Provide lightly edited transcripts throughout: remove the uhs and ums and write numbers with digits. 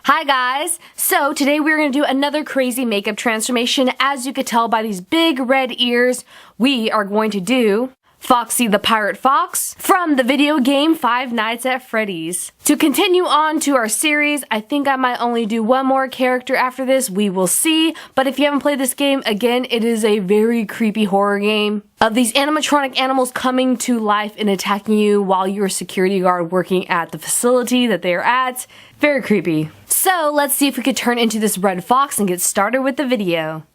Hi guys! So today we're going to do another crazy makeup transformation. As you could tell by these big red ears, we are going to do Foxy the Pirate Fox from the video game Five Nights at Freddy's. To continue on to our series, I think I might only do one more character after this, we will see. But if you haven't played this game, again, it is a very creepy horror game of these animatronic animals coming to life and attacking you while you're a security guard working at the facility that they are at. Very creepy. So let's see if we could turn into this red fox and get started with the video.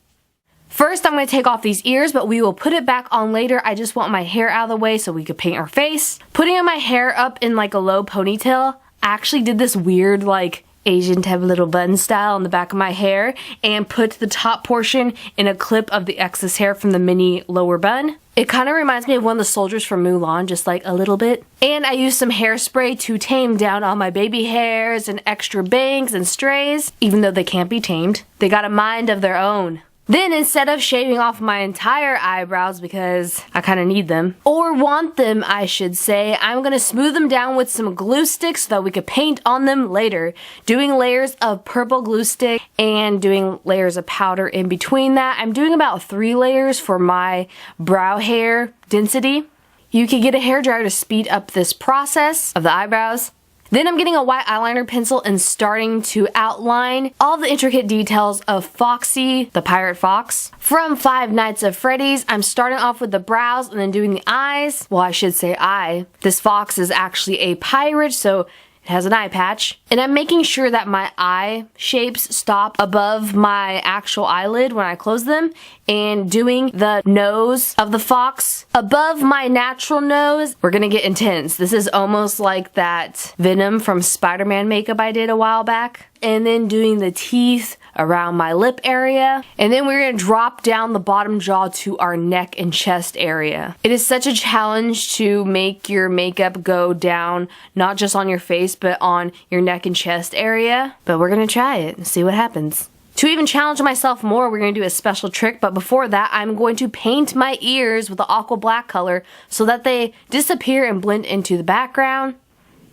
First, I'm going to take off these ears, but we will put it back on later. I just want my hair out of the way so we could paint our face. Putting my hair up in like a low ponytail, I actually did this weird like Asian type of little bun style on the back of my hair and put the top portion in a clip of the excess hair from the mini lower bun. It kind of reminds me of one of the soldiers from Mulan, just like a little bit. And I used some hairspray to tame down all my baby hairs and extra bangs and strays, even though they can't be tamed. They got a mind of their own. Then instead of shaving off my entire eyebrows because I kind of need them, or want them I should say, I'm going to smooth them down with some glue sticks so that we could paint on them later. Doing layers of purple glue stick and doing layers of powder in between that. I'm doing about 3 layers for my brow hair density. You can get a hairdryer to speed up this process of the eyebrows. Then I'm getting a white eyeliner pencil and starting to outline all the intricate details of Foxy the Pirate Fox. From Five Nights at Freddy's, I'm starting off with the brows and then doing the eyes. Well, I should say eye. This fox is actually a pirate, so it has an eye patch. And I'm making sure that my eye shapes stop above my actual eyelid when I close them, and doing the nose of the fox above my natural nose. We're gonna get intense. This is almost like that Venom from Spider-Man makeup I did a while back. And then doing the teeth around my lip area. And then we're gonna drop down the bottom jaw to our neck and chest area. It is such a challenge to make your makeup go down, not just on your face, but on your neck and chest area. But we're gonna try it and see what happens. To even challenge myself more, we're going to do a special trick, but before that, I'm going to paint my ears with the aqua black color so that they disappear and blend into the background.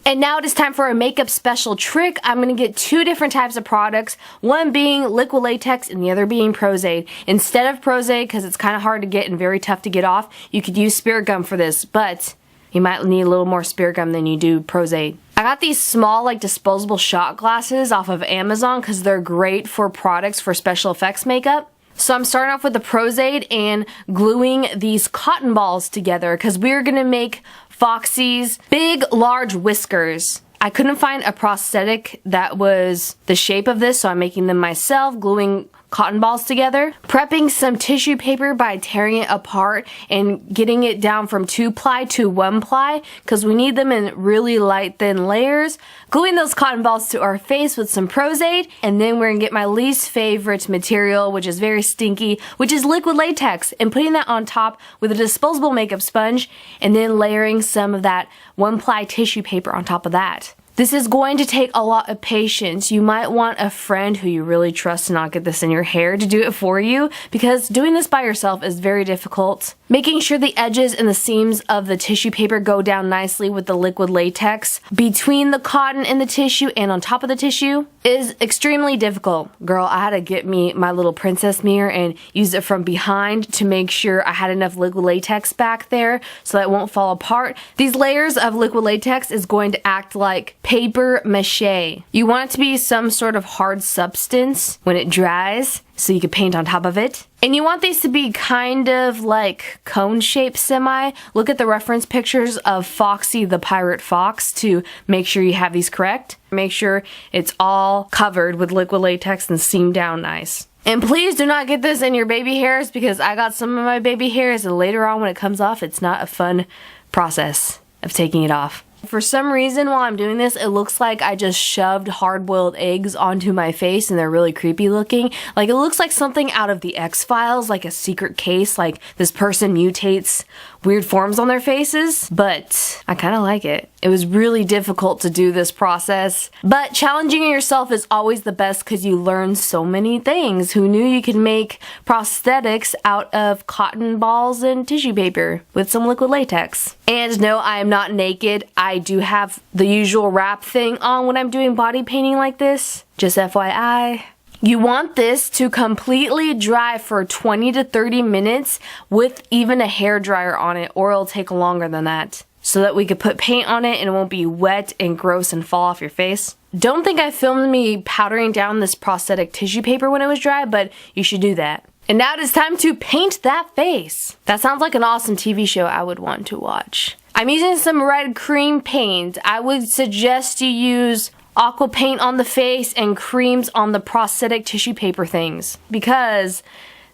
And now it is time for a makeup special trick. I'm going to get 2 different types of products, one being liquid latex and the other being Pros-Aide. Instead of Pros-Aide, because it's kind of hard to get and very tough to get off, you could use Spirit Gum for this, but you might need a little more Spirit Gum than you do Pros-Aide. I got these small like disposable shot glasses off of Amazon because they're great for products for special effects makeup. So I'm starting off with the Pros-Aide and gluing these cotton balls together because we're going to make Foxy's big large whiskers. I couldn't find a prosthetic that was the shape of this, so I'm making them myself, gluing cotton balls together. Prepping some tissue paper by tearing it apart and getting it down from 2-ply to 1-ply because we need them in really light thin layers. Gluing those cotton balls to our face with some Pros-Aide, and then we're gonna get my least favorite material, which is very stinky, which is liquid latex, and putting that on top with a disposable makeup sponge, and then layering some of that 1-ply tissue paper on top of that. This is going to take a lot of patience. You might want a friend who you really trust to not get this in your hair to do it for you, because doing this by yourself is very difficult. Making sure the edges and the seams of the tissue paper go down nicely with the liquid latex between the cotton and the tissue and on top of the tissue is extremely difficult. Girl, I had to get me my little princess mirror and use it from behind to make sure I had enough liquid latex back there so that it won't fall apart. These layers of liquid latex is going to act like paper mache. You want it to be some sort of hard substance when it dries so you can paint on top of it. And you want these to be kind of like cone shaped semi. Look at the reference pictures of Foxy the Pirate Fox to make sure you have these correct. Make sure it's all covered with liquid latex and seamed down nice. And please do not get this in your baby hairs because I got some of my baby hairs and later on when it comes off, it's not a fun process of taking it off. For some reason while I'm doing this, it looks like I just shoved hard-boiled eggs onto my face and they're really creepy looking. Like it looks like something out of the X-Files, like a secret case, like this person mutates weird forms on their faces, but I kind of like it. It was really difficult to do this process, but challenging yourself is always the best because you learn so many things. Who knew you could make prosthetics out of cotton balls and tissue paper with some liquid latex? And no, I am not naked. I do have the usual wrap thing on when I'm doing body painting like this. Just FYI. You want this to completely dry for 20 to 30 minutes with even a hair dryer on it, or it'll take longer than that, so that we could put paint on it and it won't be wet and gross and fall off your face. Don't think I filmed me powdering down this prosthetic tissue paper when it was dry, but you should do that. And now it is time to paint that face. That sounds like an awesome TV show I would want to watch. I'm using some red cream paint. I would suggest you use aqua paint on the face and creams on the prosthetic tissue paper things, because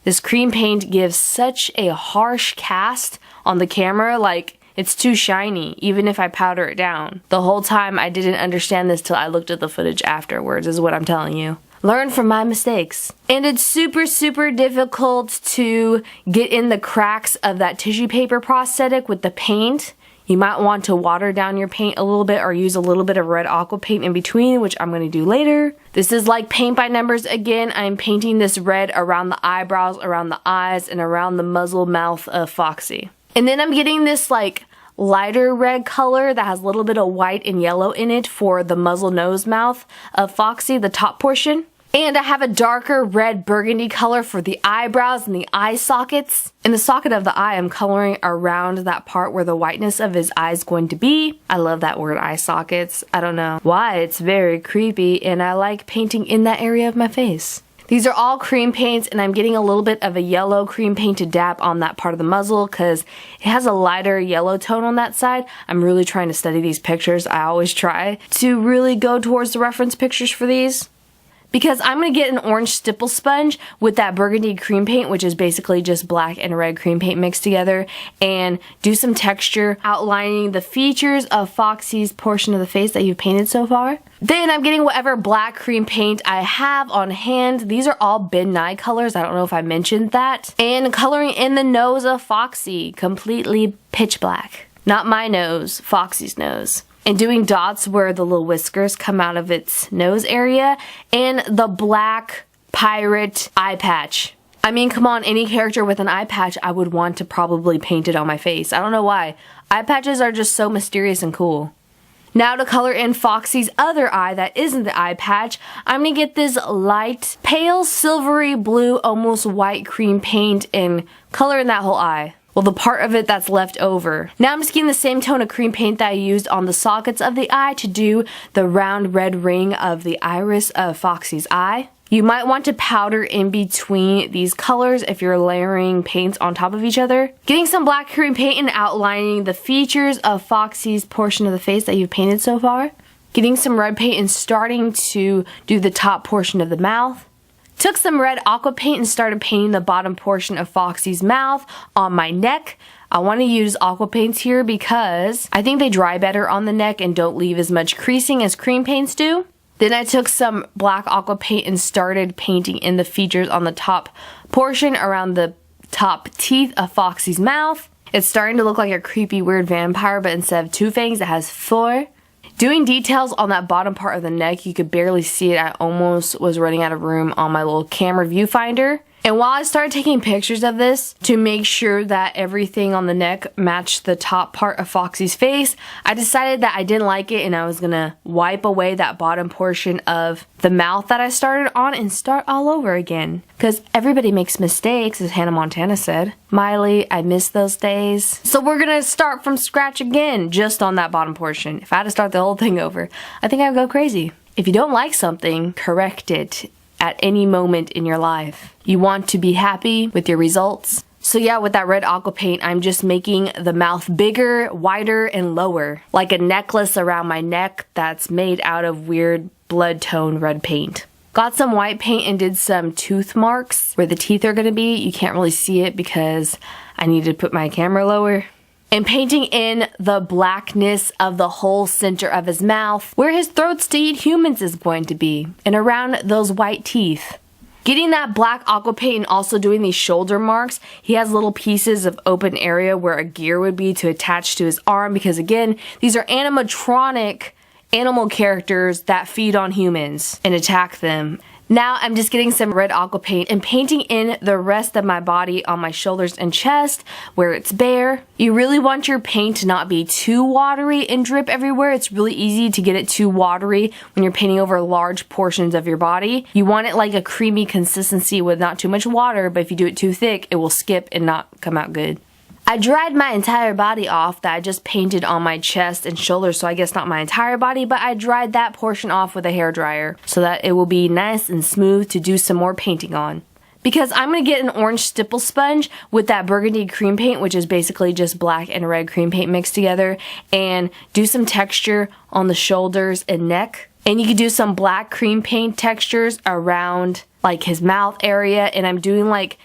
this cream paint gives such a harsh cast on the camera, like it's too shiny even if I powder it down. The whole time I didn't understand this till I looked at the footage afterwards, is what I'm telling you. Learn from my mistakes. And it's super difficult to get in the cracks of that tissue paper prosthetic with the paint. You might want to water down your paint a little bit or use a little bit of red aqua paint in between, which I'm going to do later. This is like paint by numbers again. I'm painting this red around the eyebrows, around the eyes, and around the muzzle mouth of Foxy. And then I'm getting this like lighter red color that has a little bit of white and yellow in it for the muzzle nose mouth of Foxy, the top portion. And I have a darker red burgundy color for the eyebrows and the eye sockets. In the socket of the eye, I'm coloring around that part where the whiteness of his eye is going to be. I love that word, eye sockets. I don't know why, it's very creepy, and I like painting in that area of my face. These are all cream paints, and I'm getting a little bit of a yellow cream paint to dab on that part of the muzzle because it has a lighter yellow tone on that side. I'm really trying to study these pictures. I always try to really go towards the reference pictures for these, because I'm going to get an orange stipple sponge with that burgundy cream paint, which is basically just black and red cream paint mixed together, and do some texture outlining the features of Foxy's portion of the face that you've painted so far. Then I'm getting whatever black cream paint I have on hand. These are all Ben Nye colors. I don't know if I mentioned that. And coloring in the nose of Foxy, completely pitch black. Not my nose, Foxy's nose. And doing dots where the little whiskers come out of its nose area, and the black pirate eye patch. I mean, come on, any character with an eye patch, I would want to probably paint it on my face. I don't know why. Eye patches are just so mysterious and cool. Now to color in Foxy's other eye that isn't the eye patch, I'm going to get this light, pale silvery blue, almost white cream paint and color in that whole eye. Well, the part of it that's left over. Now I'm just getting the same tone of cream paint that I used on the sockets of the eye to do the round red ring of the iris of Foxy's eye. You might want to powder in between these colors if you're layering paints on top of each other. Getting some black cream paint and outlining the features of Foxy's portion of the face that you've painted so far. Getting some red paint and starting to do the top portion of the mouth. Took some red aqua paint and started painting the bottom portion of Foxy's mouth on my neck. I want to use aqua paints here because I think they dry better on the neck and don't leave as much creasing as cream paints do. Then I took some black aqua paint and started painting in the features on the top portion around the top teeth of Foxy's mouth. It's starting to look like a creepy weird vampire, but instead of 2 fangs it has 4. Doing details on that bottom part of the neck, you could barely see it. I almost was running out of room on my little camera viewfinder. And while I started taking pictures of this to make sure that everything on the neck matched the top part of Foxy's face, I decided that I didn't like it and I was gonna wipe away that bottom portion of the mouth that I started on and start all over again. Because everybody makes mistakes, as Hannah Montana said. Miley, I miss those days. So we're gonna start from scratch again, just on that bottom portion. If I had to start the whole thing over, I think I would go crazy. If you don't like something, correct it at any moment in your life. You want to be happy with your results. So yeah, with that red aqua paint, I'm just making the mouth bigger, wider, and lower. Like a necklace around my neck that's made out of weird blood tone red paint. Got some white paint and did some tooth marks where the teeth are gonna be. You can't really see it because I need to put my camera lower. And painting in the blackness of the whole center of his mouth, where his throats to eat humans is going to be, and around those white teeth. Getting that black aqua paint and also doing these shoulder marks, he has little pieces of open area where a gear would be to attach to his arm because again, these are animatronic animal characters that feed on humans and attack them. Now I'm just getting some red aqua paint and painting in the rest of my body on my shoulders and chest where it's bare. You really want your paint to not be too watery and drip everywhere. It's really easy to get it too watery when you're painting over large portions of your body. You want it like a creamy consistency with not too much water, but if you do it too thick, it will skip and not come out good. I dried my entire body off that I just painted on my chest and shoulders, so I guess not my entire body, but I dried that portion off with a hairdryer so that it will be nice and smooth to do some more painting on. Because I'm going to get an orange stipple sponge with that burgundy cream paint, which is basically just black and red cream paint mixed together, and do some texture on the shoulders and neck. And you can do some black cream paint textures around like his mouth area, and I'm doing like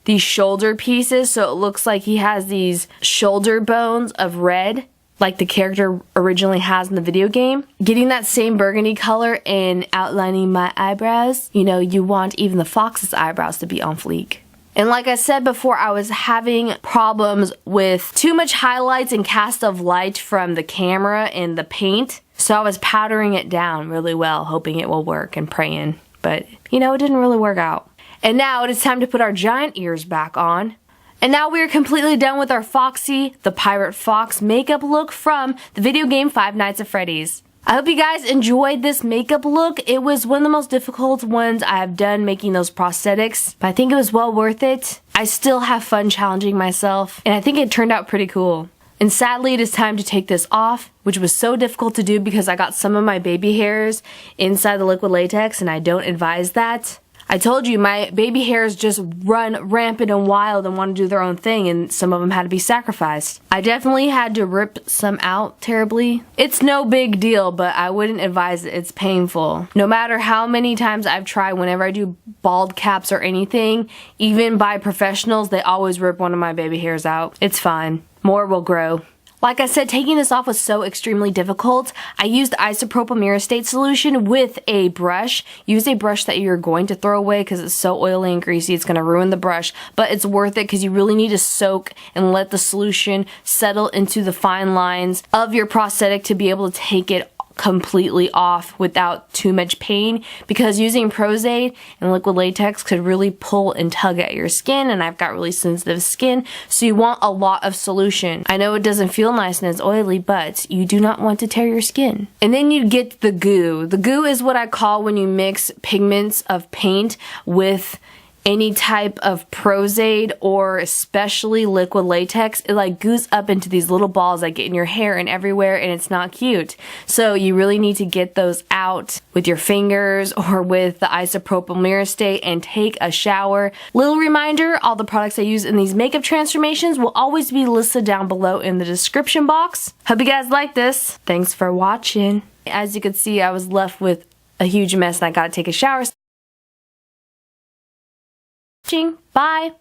these shoulder pieces so it looks like he has these shoulder bones of red like the character originally has in the video game. Getting that same burgundy color and outlining my eyebrows. You know, you want even the fox's eyebrows to be on fleek. And like I said before, I was having problems with too much highlights and cast of light from the camera and the paint, so I was powdering it down really well, hoping it will work and praying. But, you know, it didn't really work out. And now it is time to put our giant ears back on. And now we are completely done with our Foxy the Pirate Fox makeup look from the video game Five Nights at Freddy's. I hope you guys enjoyed this makeup look. It was one of the most difficult ones I have done making those prosthetics, but I think it was well worth it. I still have fun challenging myself, and I think it turned out pretty cool. And sadly, it is time to take this off, which was so difficult to do because I got some of my baby hairs inside the liquid latex, and I don't advise that. I told you, my baby hairs just run rampant and wild and want to do their own thing, and some of them had to be sacrificed. I definitely had to rip some out terribly. It's no big deal, but I wouldn't advise it. It's painful. No matter how many times I've tried, whenever I do bald caps or anything, even by professionals, they always rip one of my baby hairs out. It's fine. More will grow. Like I said, taking this off was so extremely difficult. I used isopropyl myricate solution with a brush. Use a brush that you're going to throw away because it's so oily and greasy, it's going to ruin the brush. But it's worth it because you really need to soak and let the solution settle into the fine lines of your prosthetic to be able to take it completely off without too much pain, because using Pros-Aide and liquid latex could really pull and tug at your skin, and I've got really sensitive skin, so you want a lot of solution. I know it doesn't feel nice and it's oily, but you do not want to tear your skin. And then you get the goo. The goo is what I call when you mix pigments of paint with any type of Pros-Aide or especially liquid latex. It like goos up into these little balls that get in your hair and everywhere, and it's not cute. So you really need to get those out with your fingers or with the isopropyl myricate and take a shower. Little reminder, all the products I use in these makeup transformations will always be listed down below in the description box. Hope you guys like this. Thanks for watching. As you can see, I was left with a huge mess and I gotta take a shower. Bye.